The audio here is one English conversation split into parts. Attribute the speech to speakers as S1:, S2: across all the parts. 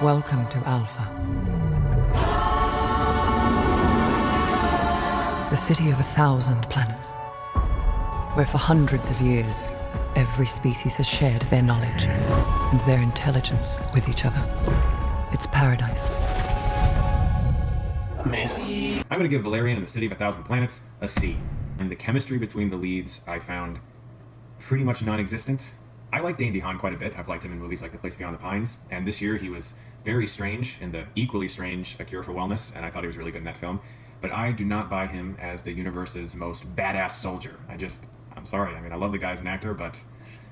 S1: Welcome to Alpha. The city of 1,000 planets, where for hundreds of years, every species has shared their knowledge and their intelligence with each other. It's paradise.
S2: Amazing. I'm going to give Valerian and the City of 1,000 Planets a C. And the chemistry between the leads I found pretty much non-existent. I like Dane DeHaan quite a bit. I've liked him in movies like The Place Beyond the Pines, and this year he was very strange in the equally strange A Cure for Wellness, and I thought he was really good in that film. But I do not buy him as the universe's most badass soldier. I'm sorry. I mean, I love the guy as an actor, but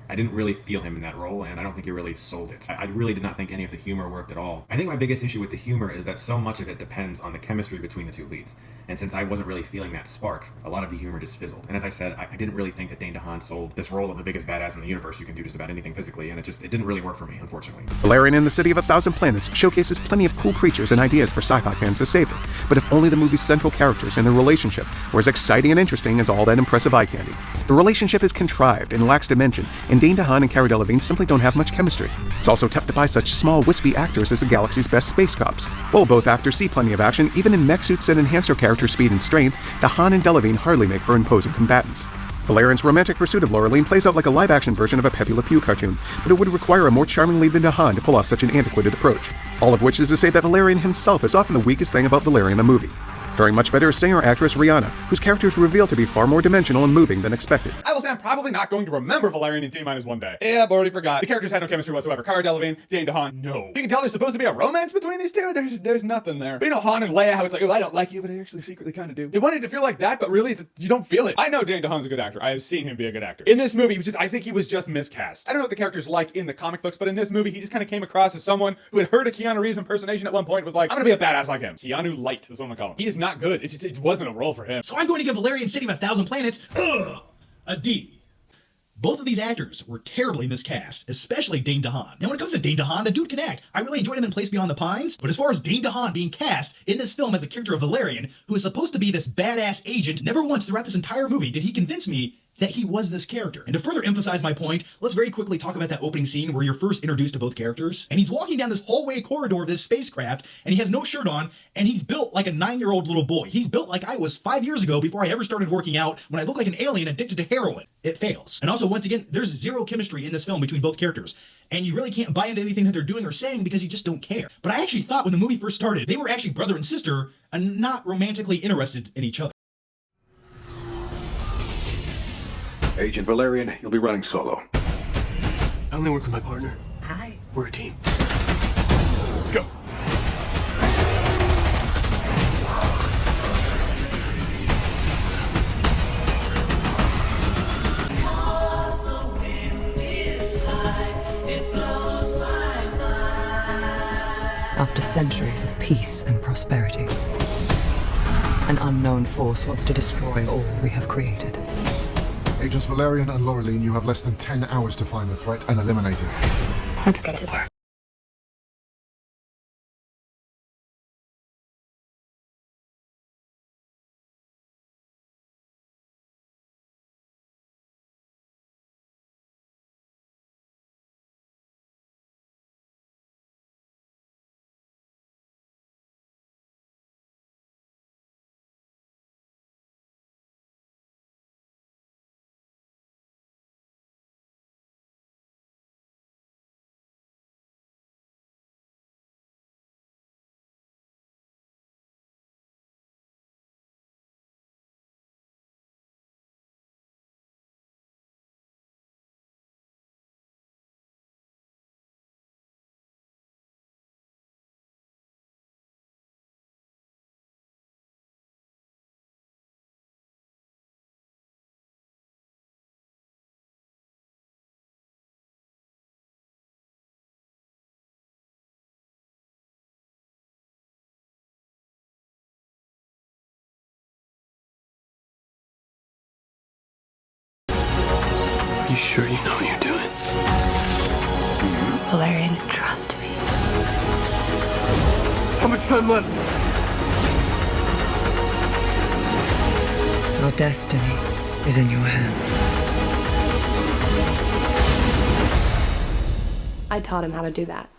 S2: I didn't really feel him in that role, and I don't think he really sold it. I really did not think any of the humor worked at all. I think my biggest issue with the humor is that so much of it depends on the chemistry between the two leads. And since I wasn't really feeling that spark, a lot of the humor just fizzled. And as I said, I didn't really think that Dane DeHaan sold this role of the biggest badass in the universe who can do just about anything physically, and it didn't really work for me, unfortunately.
S3: Valerian and the City of 1,000 Planets showcases plenty of cool creatures and ideas for sci-fi fans to savor, but if only the movie's central characters and their relationship were as exciting and interesting as all that impressive eye candy. The relationship is contrived and lacks dimension, and Dane DeHaan and Cara Delevingne simply don't have much chemistry. It's also tough to buy such small, wispy actors as the galaxy's best space cops. While both actors see plenty of action, even in mech suits that enhance their character's speed and strength, DeHaan and Delevingne hardly make for imposing combatants. Valerian's romantic pursuit of Laureline plays out like a live-action version of a Pepe Le Pew cartoon, but it would require a more charming lead than DeHaan to pull off such an antiquated approach. All of which is to say that Valerian himself is often the weakest thing about Valerian the movie. Faring much better is singer-actress Rihanna, whose character is revealed to be far more dimensional and moving than expected.
S4: I will say I'm probably not going to remember Valerian in T-minus 1 day. Yeah, I've already forgot. The characters had no chemistry whatsoever. Cara Delevingne, Dane DeHaan, no. You can tell there's supposed to be a romance between these two. There's nothing there. But you know, Han and Leia, how it's like, oh, I don't like you, but I actually secretly kind of do. They wanted to feel like that, but really, you don't feel it. I know Dane DeHaan's a good actor. I have seen him be a good actor. In this movie, I think he was just miscast. I don't know what the character's like in the comic books, but in this movie, he just kind of came across as someone who had heard a Keanu Reeves impersonation at one point, was like, I'm gonna be a badass like him. Keanu Light is what I'm gonna call him. He is not good. It wasn't a role for him.
S5: So I'm going to give Valerian City of 1,000 Planets a D. Both of these actors were terribly miscast, especially Dane DeHaan. Now when it comes to Dane DeHaan, the dude can act. I really enjoyed him in Place Beyond the Pines, but as far as Dane DeHaan being cast in this film as the character of Valerian, who is supposed to be this badass agent, never once throughout this entire movie did he convince me that he was this character. And to further emphasize my point, let's very quickly talk about that opening scene where you're first introduced to both characters. And he's walking down this hallway corridor of this spacecraft, and he has no shirt on, and he's built like a 9-year-old little boy. He's built like I was 5 years ago before I ever started working out, when I look like an alien addicted to heroin. It fails. And also, once again, there's zero chemistry in this film between both characters. And you really can't buy into anything that they're doing or saying because you just don't care. But I actually thought when the movie first started, they were actually brother and sister and not romantically interested in each other.
S6: Agent Valerian, you'll be running solo.
S7: I only work with my partner.
S1: Hi.
S7: We're a team.
S4: Let's go.
S1: After centuries of peace and prosperity, an unknown force wants to destroy all we have created.
S8: Agents Valerian and Laureline, you have less than 10 hours to find the threat and eliminate it.
S1: Let's get to work.
S7: You sure you know what you're doing?
S1: Valerian, trust me.
S7: How much time left?
S1: Our destiny is in your hands.
S9: I taught him how to do that.